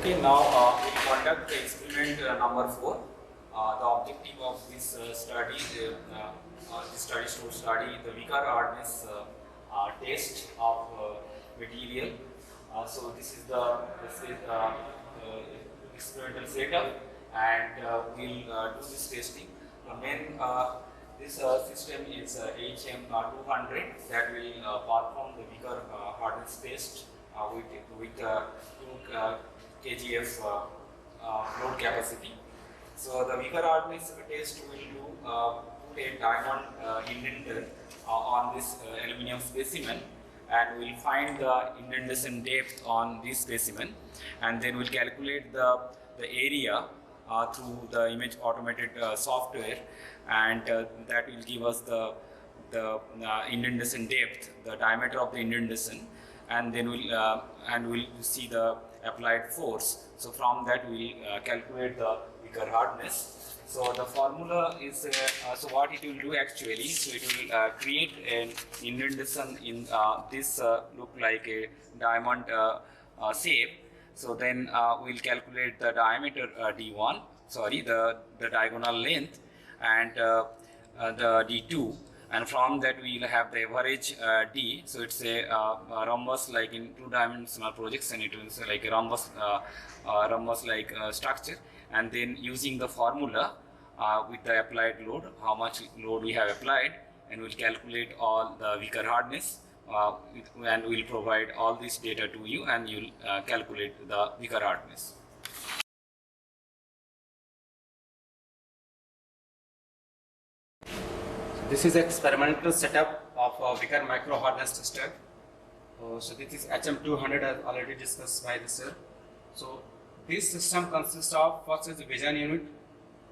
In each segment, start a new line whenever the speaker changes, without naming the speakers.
Okay, now we'll conduct the experiment number 4. The objective of this study, this study is to study the Vickers hardness test of material. So this is the experimental setup, and we'll do this testing. The main this system is HM200 that will perform the Vickers hardness test with 2 kgf load capacity. So the Vickers hardness test will do put a diamond indenter on this aluminum specimen, and we'll find the indentation depth on this specimen, and then we'll calculate the area through the image automated software, and that will give us the indentation depth, the diameter of the indentation, and then we'll see the applied force. So from that we'll calculate the Vickers hardness. So the formula is so what it will do actually, so it will create an indentation in this look like a diamond shape. So then we'll calculate the diameter D1, sorry, the diagonal length, and the D2, and from that we will have the average D. So it's a rhombus like in 2-dimensional projection, it is like a rhombus like structure, and then using the formula with the applied load, how much load we have applied, and we'll calculate all the Vickers hardness, and we'll provide all this data to you, and you'll calculate the Vickers hardness.
This is experimental setup of Vickers micro hardness tester. So this is HM200 as already discussed by the sir. So this system consists of, first is the vision unit,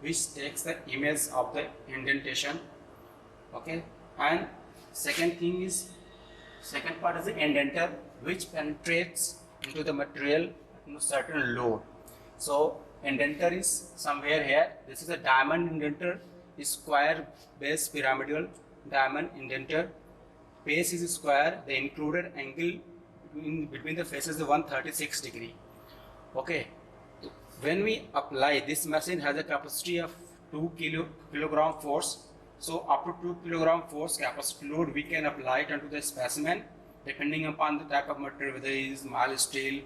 which takes the image of the indentation. Okay, and second part is the indenter, which penetrates into the material at a certain load. So indenter is somewhere here. This is a diamond indenter, square base pyramidal diamond indenter. Base is square. The included angle between the faces is 136 degree. Okay. When we apply, this machine has a capacity of 2 kilogram force. So up to 2 kilogram force capacity load we can apply it onto the specimen, depending upon the type of material, whether it is mild steel,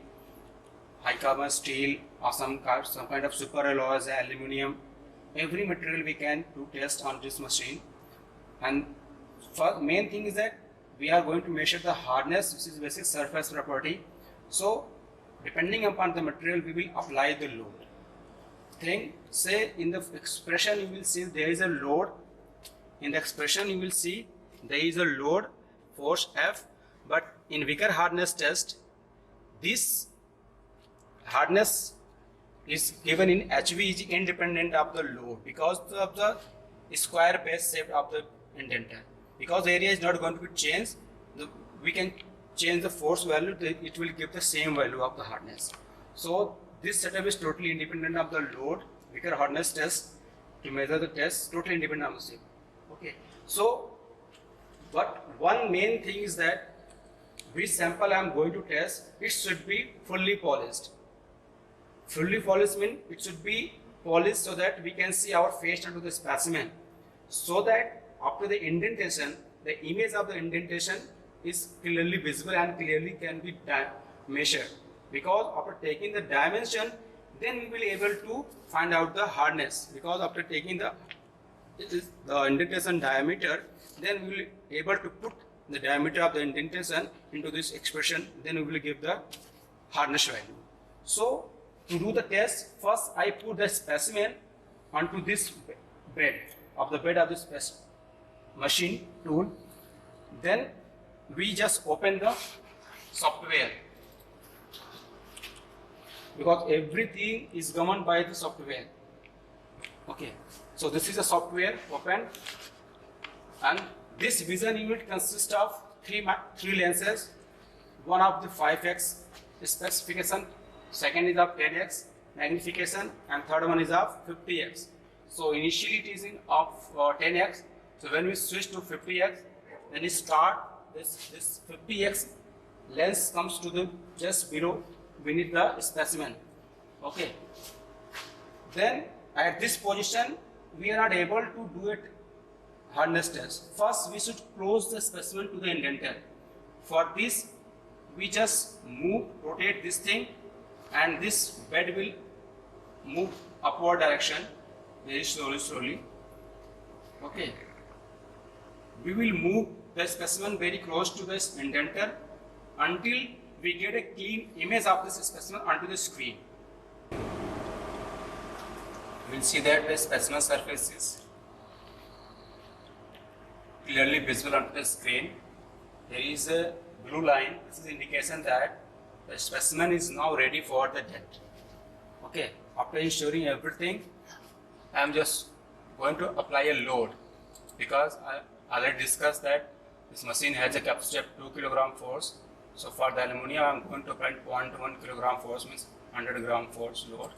high carbon steel, or some kind of superalloys, aluminum. Every material we can do test on this machine. And first main thing is that we are going to measure the hardness, which is basic surface property. So depending upon the material we will apply the load. Then say in the expression you will see there is a load. In the expression you will see there is a load, force F, but in Vickers hardness test this hardness is given in HV is independent of the load because of the square base shape of the indenter. Because the area is not going to be changed, we can change the force value, it will give the same value of the hardness. So this setup is totally independent of the load. Vickers hardness test to measure the test totally independent of the shape. Okay. So, but one main thing is that which sample I am going to test, it should be fully polished. Fully polished means it should be polished so that we can see our face onto the specimen, so that after the indentation, the image of the indentation is clearly visible and clearly can be measured. Because after taking the dimension, then we will be able to find out the hardness. Because after taking the indentation diameter, then we will be able to put the diameter of the indentation into this expression, then we will give the hardness value. So to do the test, first I put the specimen onto this bed of this machine tool. Then we just open the software, because everything is governed by the software. Okay, so this is a software open, and this vision unit consists of three lenses. One of the 5x specification, second is of 10x magnification, and third one is of 50x. So initially it is of 10x. So when we switch to 50x, then it start this 50x lens comes to the just beneath the specimen. Okay. Then at this position we are not able to do it hardness test. First we should close the specimen to the indenter. For this we just rotate this thing, and this bed will move upward direction very slowly. Okay. We will move the specimen very close to this indenter until we get a clean image of this specimen onto the screen. You will see that the specimen surface is clearly visible onto the screen. There is a blue line. This is indication that the specimen is now ready for the dent. Okay. After ensuring everything, I am just going to apply a load, because I already discussed that this machine has a capacity of 2 kg force. So for the aluminum, I am going to apply 0.1 kg force, means 100 gram force load.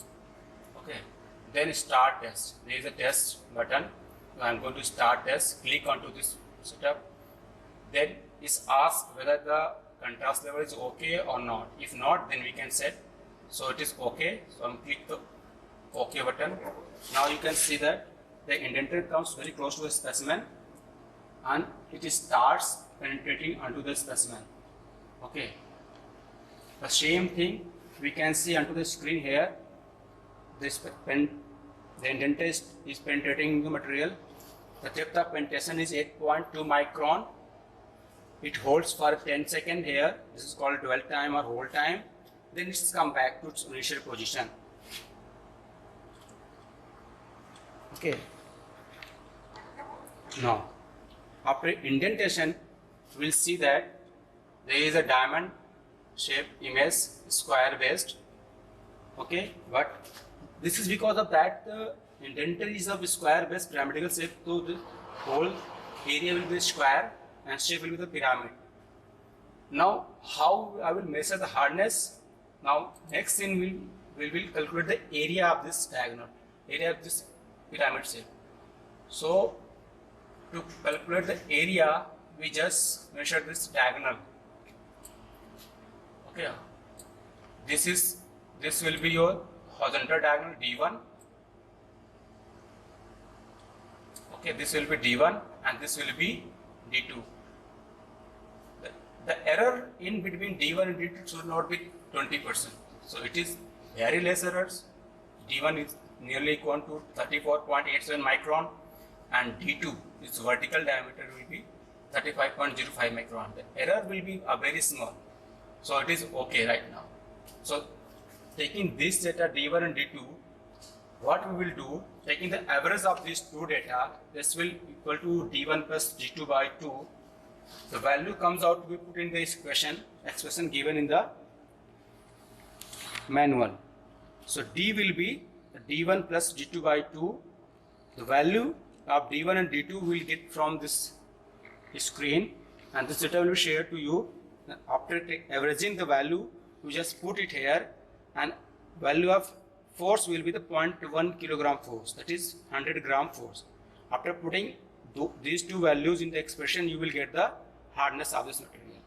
Okay. Then start test. There is a test button. I am going to start test. Click onto this setup. Then is asked whether the contrast level is okay or not. If not, then we can set. So it is okay. So I am click the OK button. Now you can see that the indenter comes very close to the specimen and it starts penetrating onto the specimen. Okay. The same thing we can see onto the screen here. The indenter is penetrating the material. The depth of penetration is 8.2 micron. It holds for 10 seconds here. This is called dwell time or hold time. Then it's come back to its initial position. Okay. Now, after indentation, we'll see that there is a diamond shaped image, square based. Okay, but this is because of that the indenter is of square based pyramidal shape, so the whole area will be square and shape will be the pyramid. Now, how I will measure the hardness? Now, next thing we will calculate the area of this diagonal, area of this pyramid shape. So, to calculate the area, we just measure this diagonal. Okay, this will be your horizontal diagonal D1. Okay, this will be D1 and this will be D2. The error in between D1 and D2 should not be 20%. So it is very less errors. D1 is nearly equal to 34.87 micron and D2, its vertical diameter will be 35.05 micron. The error will be very small. So it is okay right now. So taking this data D1 and D2, what we will do, taking the average of these two data, this will equal to D1 plus D2 by 2. The value comes out to be put in the expression given in the manual. So D will be D1 plus D2 by 2. The value of D1 and D2 will get from this screen, and this data will be shared to you. After averaging the value, you just put it here, and value of force will be the 0.1 kilogram force, that is 100 gram force. After putting these two values in the expression, you will get the hardness of this material.